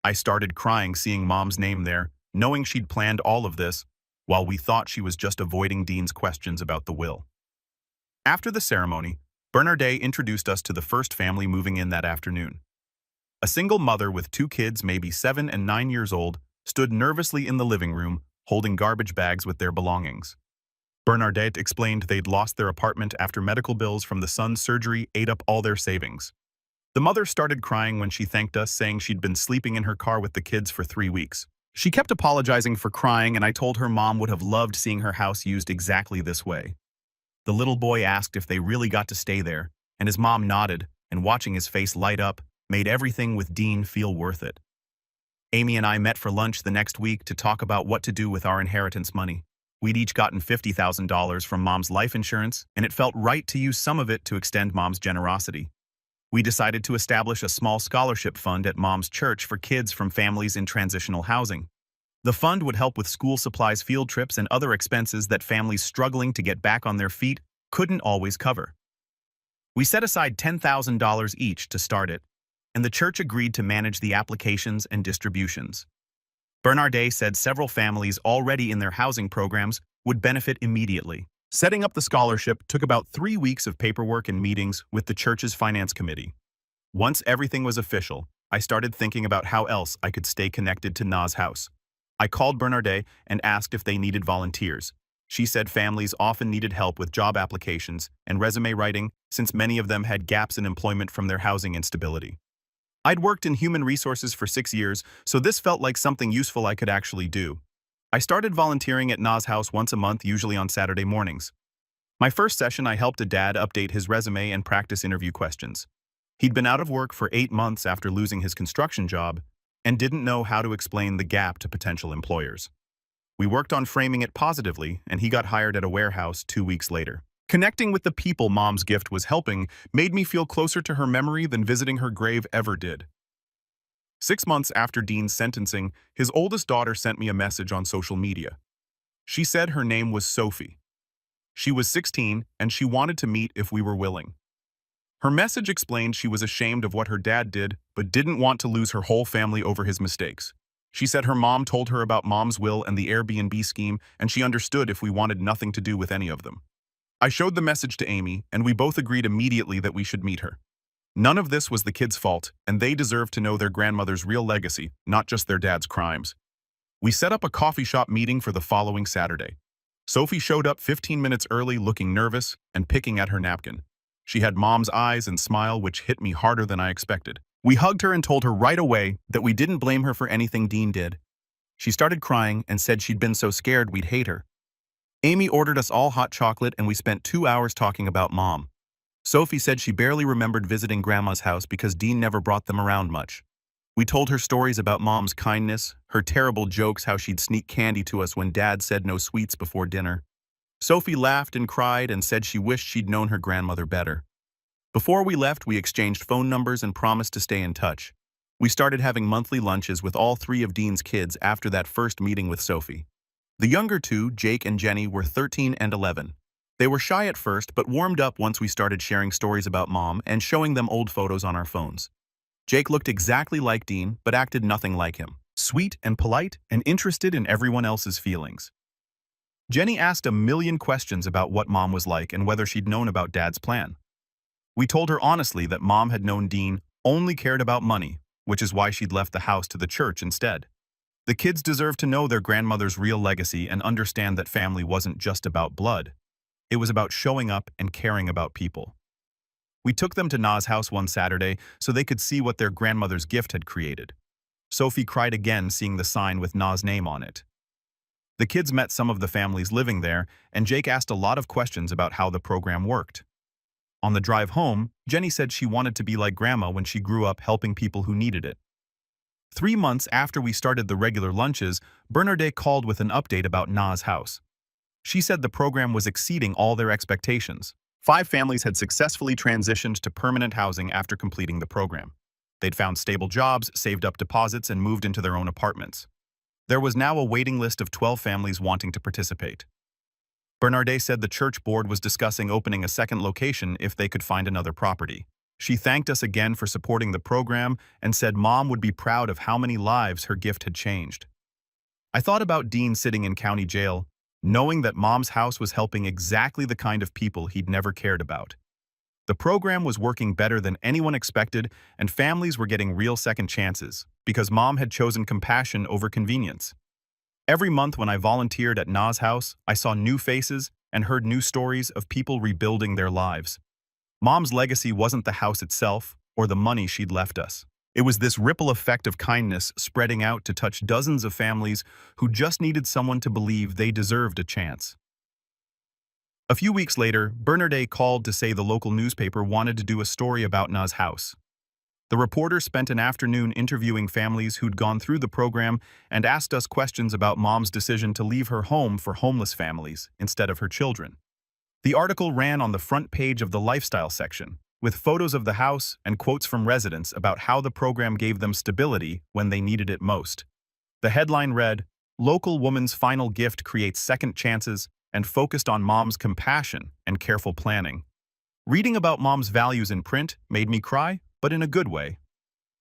I started crying seeing Mom's name there, knowing she'd planned all of this, while we thought she was just avoiding Dean's questions about the will. After the ceremony, Bernardet introduced us to the first family moving in that afternoon. A single mother with 2 kids, maybe 7 and 9 years old, stood nervously in the living room, holding garbage bags with their belongings. Bernardet explained they'd lost their apartment after medical bills from the son's surgery ate up all their savings. The mother started crying when she thanked us, saying she'd been sleeping in her car with the kids for 3 weeks. She kept apologizing for crying, and I told her Mom would have loved seeing her house used exactly this way. The little boy asked if they really got to stay there, and his mom nodded, and watching his face light up made everything with Dean feel worth it. Amy and I met for lunch the next week to talk about what to do with our inheritance money. We'd each gotten $50,000 from Mom's life insurance, and it felt right to use some of it to extend Mom's generosity. We decided to establish a small scholarship fund at Mom's church for kids from families in transitional housing. The fund would help with school supplies, field trips, and other expenses that families struggling to get back on their feet couldn't always cover. We set aside $10,000 each to start it, and the church agreed to manage the applications and distributions. Bernardet said several families already in their housing programs would benefit immediately. Setting up the scholarship took about 3 weeks of paperwork and meetings with the church's finance committee. Once everything was official, I started thinking about how else I could stay connected to Na's House. I called Bernardet and asked if they needed volunteers. She said families often needed help with job applications and resume writing, since many of them had gaps in employment from their housing instability. I'd worked in human resources for 6 years, so this felt like something useful I could actually do. I started volunteering at Na's House once a month, usually on Saturday mornings. My first session, I helped a dad update his resume and practice interview questions. He'd been out of work for 8 months after losing his construction job and didn't know how to explain the gap to potential employers. We worked on framing it positively, and he got hired at a warehouse 2 weeks later. Connecting with the people Mom's gift was helping made me feel closer to her memory than visiting her grave ever did. 6 months after Dean's sentencing, his oldest daughter sent me a message on social media. She said her name was Sophie. She was 16 and she wanted to meet if we were willing. Her message explained she was ashamed of what her dad did, but didn't want to lose her whole family over his mistakes. She said her mom told her about Mom's will and the Airbnb scheme, and she understood if we wanted nothing to do with any of them. I showed the message to Amy, and we both agreed immediately that we should meet her. None of this was the kids' fault, and they deserved to know their grandmother's real legacy, not just their dad's crimes. We set up a coffee shop meeting for the following Saturday. Sophie showed up 15 minutes early looking nervous and picking at her napkin. She had Mom's eyes and smile, which hit me harder than I expected. We hugged her and told her right away that we didn't blame her for anything Dean did. She started crying and said she'd been so scared we'd hate her. Amy ordered us all hot chocolate and we spent 2 hours talking about Mom. Sophie said she barely remembered visiting Grandma's house because Dean never brought them around much. We told her stories about Mom's kindness, her terrible jokes, how she'd sneak candy to us when Dad said no sweets before dinner. Sophie laughed and cried and said she wished she'd known her grandmother better. Before we left, we exchanged phone numbers and promised to stay in touch. We started having monthly lunches with all 3 of Dean's kids after that first meeting with Sophie. The younger 2, Jake and Jenny, were 13 and 11. They were shy at first, but warmed up once we started sharing stories about Mom and showing them old photos on our phones. Jake looked exactly like Dean, but acted nothing like him. Sweet and polite and interested in everyone else's feelings. Jenny asked a million questions about what Mom was like and whether she'd known about Dad's plan. We told her honestly that Mom had known Dean only cared about money, which is why she'd left the house to the church instead. The kids deserved to know their grandmother's real legacy and understand that family wasn't just about blood. It was about showing up and caring about people. We took them to Na's house one Saturday so they could see what their grandmother's gift had created. Sophie cried again seeing the sign with Na's name on it. The kids met some of the families living there, and Jake asked a lot of questions about how the program worked. On the drive home, Jenny said she wanted to be like Grandma when she grew up helping people who needed it. 3 months after we started the regular lunches, Bernardet called with an update about Na's house. She said the program was exceeding all their expectations. 5 families had successfully transitioned to permanent housing after completing the program. They'd found stable jobs, saved up deposits, and moved into their own apartments. There was now a waiting list of 12 families wanting to participate. Bernardet said the church board was discussing opening a second location if they could find another property. She thanked us again for supporting the program and said Mom would be proud of how many lives her gift had changed. I thought about Dean sitting in county jail, knowing that Mom's house was helping exactly the kind of people he'd never cared about. The program was working better than anyone expected, and families were getting real second chances because Mom had chosen compassion over convenience. Every month when I volunteered at Na's house, I saw new faces and heard new stories of people rebuilding their lives. Mom's legacy wasn't the house itself or the money she'd left us. It was this ripple effect of kindness spreading out to touch dozens of families who just needed someone to believe they deserved a chance. A few weeks later, Bernardet called to say the local newspaper wanted to do a story about Na's house. The reporter spent an afternoon interviewing families who'd gone through the program and asked us questions about Mom's decision to leave her home for homeless families instead of her children. The article ran on the front page of the lifestyle section, with photos of the house and quotes from residents about how the program gave them stability when they needed it most. The headline read, "Local woman's final gift creates second chances," and focused on Mom's compassion and careful planning. Reading about Mom's values in print made me cry, but in a good way.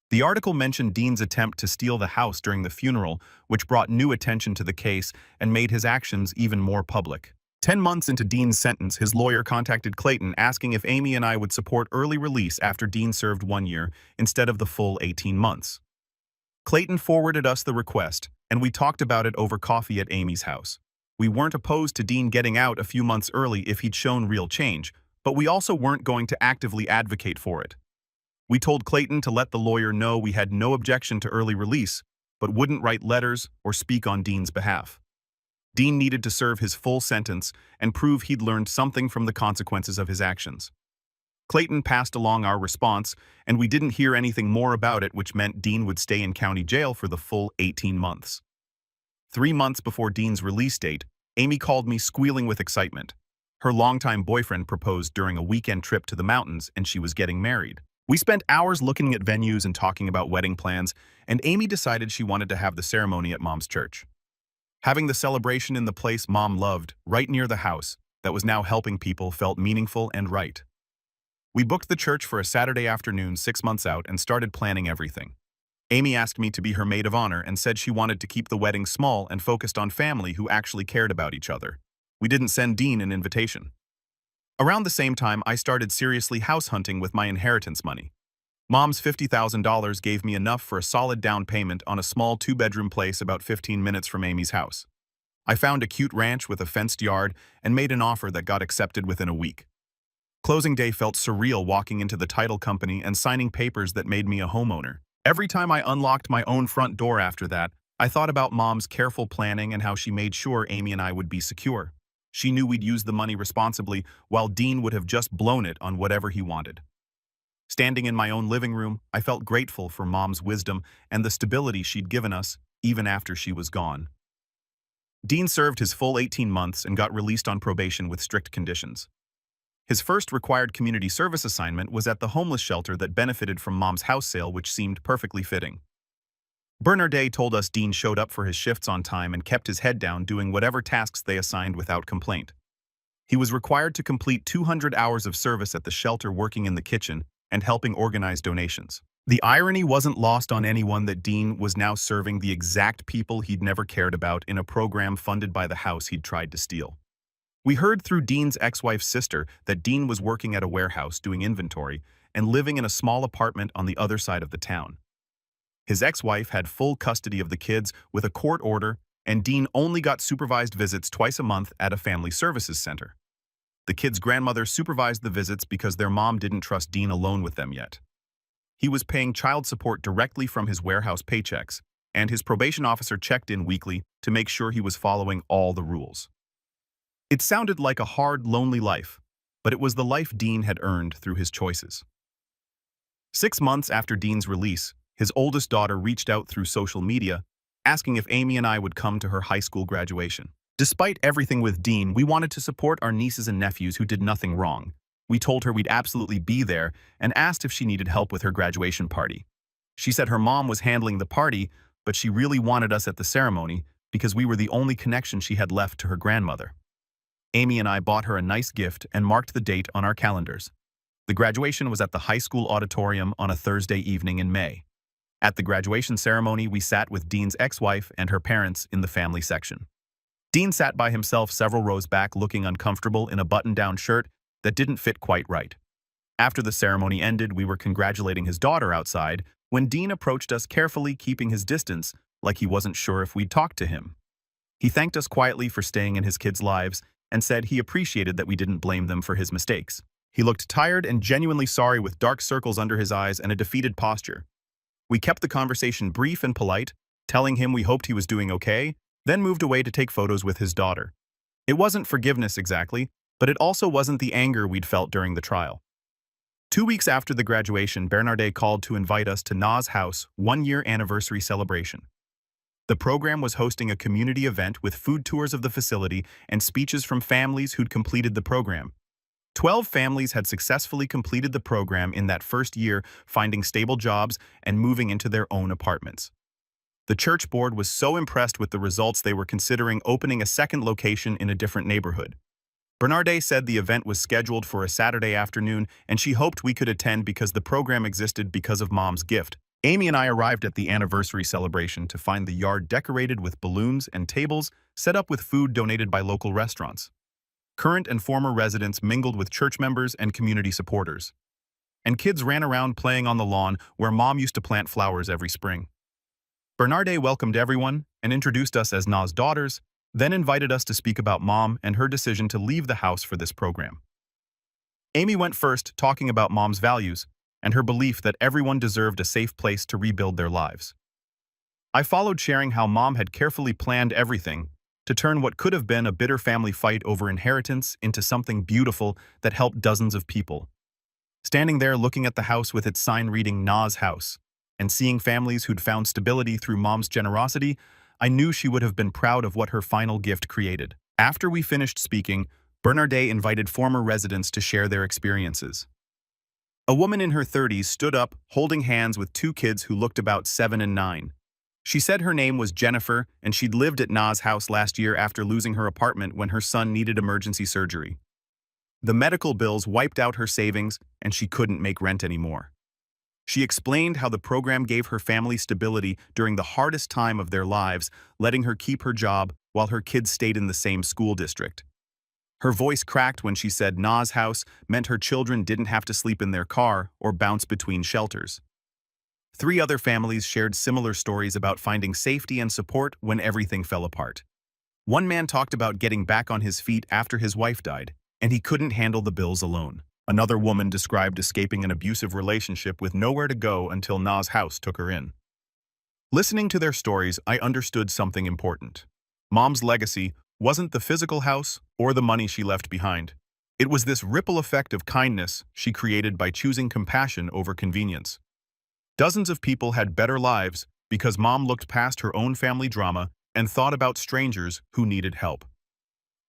The article mentioned Dean's attempt to steal the house during the funeral, which brought new attention to the case and made his actions even more public. 10 months into Dean's sentence, his lawyer contacted Clayton asking if Amy and I would support early release after Dean served 1 year instead of the full 18 months. Clayton forwarded us the request, and we talked about it over coffee at Amy's house. We weren't opposed to Dean getting out a few months early if he'd shown real change, but we also weren't going to actively advocate for it. We told Clayton to let the lawyer know we had no objection to early release, but wouldn't write letters or speak on Dean's behalf. Dean needed to serve his full sentence and prove he'd learned something from the consequences of his actions. Clayton passed along our response, and we didn't hear anything more about it, which meant Dean would stay in county jail for the full 18 months. 3 months before Dean's release date, Amy called me squealing with excitement. Her longtime boyfriend proposed during a weekend trip to the mountains, and she was getting married. We spent hours looking at venues and talking about wedding plans, and Amy decided she wanted to have the ceremony at Mom's church. Having the celebration in the place Mom loved, right near the house, that was now helping people felt meaningful and right. We booked the church for a Saturday afternoon 6 months out and started planning everything. Amy asked me to be her maid of honor and said she wanted to keep the wedding small and focused on family who actually cared about each other. We didn't send Dean an invitation. Around the same time, I started seriously house hunting with my inheritance money. Mom's $50,000 gave me enough for a solid down payment on a small 2-bedroom place about 15 minutes from Amy's house. I found a cute ranch with a fenced yard and made an offer that got accepted within a week. Closing day felt surreal walking into the title company and signing papers that made me a homeowner. Every time I unlocked my own front door after that, I thought about Mom's careful planning and how she made sure Amy and I would be secure. She knew we'd use the money responsibly, while Dean would have just blown it on whatever he wanted. Standing in my own living room, I felt grateful for Mom's wisdom and the stability she'd given us, even after she was gone. Dean served his full 18 months and got released on probation with strict conditions. His first required community service assignment was at the homeless shelter that benefited from Mom's house sale, which seemed perfectly fitting. Bernardet told us Dean showed up for his shifts on time and kept his head down doing whatever tasks they assigned without complaint. He was required to complete 200 hours of service at the shelter, working in the kitchen and helping organize donations. The irony wasn't lost on anyone that Dean was now serving the exact people he'd never cared about in a program funded by the house he'd tried to steal. We heard through Dean's ex-wife's sister that Dean was working at a warehouse doing inventory and living in a small apartment on the other side of the town. His ex-wife had full custody of the kids with a court order, and Dean only got supervised visits twice a month at a family services center. The kids' grandmother supervised the visits because their mom didn't trust Dean alone with them yet. He was paying child support directly from his warehouse paychecks, and his probation officer checked in weekly to make sure he was following all the rules. It sounded like a hard, lonely life, but it was the life Dean had earned through his choices. 6 months after Dean's release, his oldest daughter reached out through social media, asking if Amy and I would come to her high school graduation. Despite everything with Dean, we wanted to support our nieces and nephews who did nothing wrong. We told her we'd absolutely be there and asked if she needed help with her graduation party. She said her mom was handling the party, but she really wanted us at the ceremony because we were the only connection she had left to her grandmother. Amy and I bought her a nice gift and marked the date on our calendars. The graduation was at the high school auditorium on a Thursday evening in May. At the graduation ceremony, we sat with Dean's ex-wife and her parents in the family section. Dean sat by himself several rows back, looking uncomfortable in a button-down shirt that didn't fit quite right. After the ceremony ended, we were congratulating his daughter outside when Dean approached us, carefully keeping his distance, like he wasn't sure if we'd talk to him. He thanked us quietly for staying in his kids' lives and said he appreciated that we didn't blame them for his mistakes. He looked tired and genuinely sorry, with dark circles under his eyes and a defeated posture. We kept the conversation brief and polite, telling him we hoped he was doing okay, then moved away to take photos with his daughter. It wasn't forgiveness exactly, but it also wasn't the anger we'd felt during the trial. 2 weeks after the graduation, Bernardet called to invite us to Na's house 1-year anniversary celebration. The program was hosting a community event with food tours of the facility and speeches from families who'd completed the program. 12 families had successfully completed the program in that first year, finding stable jobs and moving into their own apartments. The church board was so impressed with the results they were considering opening a second location in a different neighborhood. Bernardet said the event was scheduled for a Saturday afternoon, and she hoped we could attend because the program existed because of Mom's gift. Amy and I arrived at the anniversary celebration to find the yard decorated with balloons and tables set up with food donated by local restaurants. Current and former residents mingled with church members and community supporters. And kids ran around playing on the lawn where Mom used to plant flowers every spring. Bernardet welcomed everyone and introduced us as Na's daughters, then invited us to speak about Mom and her decision to leave the house for this program. Amy went first, talking about Mom's values and her belief that everyone deserved a safe place to rebuild their lives. I followed, sharing how Mom had carefully planned everything to turn what could have been a bitter family fight over inheritance into something beautiful that helped dozens of people. Standing there looking at the house with its sign reading Na's house, and seeing families who'd found stability through Mom's generosity, I knew she would have been proud of what her final gift created. After we finished speaking, Bernardet invited former residents to share their experiences. A woman in her 30s stood up, holding hands with 2 kids who looked about 7 and 9. She said her name was Jennifer, and she'd lived at Na's house last year after losing her apartment when her son needed emergency surgery. The medical bills wiped out her savings, and she couldn't make rent anymore. She explained how the program gave her family stability during the hardest time of their lives, letting her keep her job while her kids stayed in the same school district. Her voice cracked when she said Na's house meant her children didn't have to sleep in their car or bounce between shelters. 3 other families shared similar stories about finding safety and support when everything fell apart. One man talked about getting back on his feet after his wife died, and he couldn't handle the bills alone. Another woman described escaping an abusive relationship with nowhere to go until Na's house took her in. Listening to their stories, I understood something important. Mom's legacy wasn't the physical house or the money she left behind. It was this ripple effect of kindness she created by choosing compassion over convenience. Dozens of people had better lives because Mom looked past her own family drama and thought about strangers who needed help.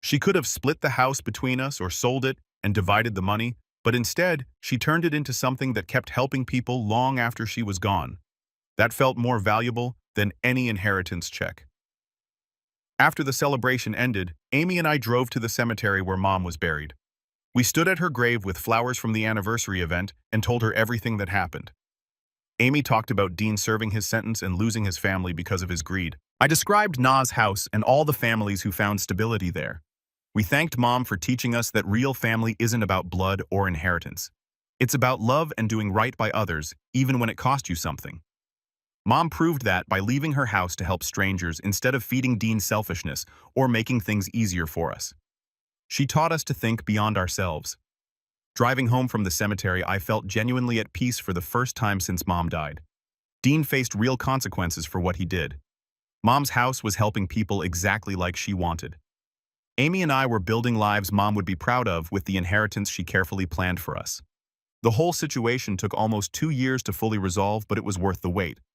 She could have split the house between us or sold it and divided the money, but instead, she turned it into something that kept helping people long after she was gone. That felt more valuable than any inheritance check. After the celebration ended, Amy and I drove to the cemetery where Mom was buried. We stood at her grave with flowers from the anniversary event and told her everything that happened. Amy talked about Dean serving his sentence and losing his family because of his greed. I described Na's house and all the families who found stability there. We thanked Mom for teaching us that real family isn't about blood or inheritance. It's about love and doing right by others, even when it cost you something. Mom proved that by leaving her house to help strangers instead of feeding Dean's selfishness or making things easier for us. She taught us to think beyond ourselves. Driving home from the cemetery, I felt genuinely at peace for the first time since Mom died. Dean faced real consequences for what he did. Mom's house was helping people exactly like she wanted. Amy and I were building lives Mom would be proud of with the inheritance she carefully planned for us. The whole situation took almost 2 years to fully resolve, but it was worth the wait.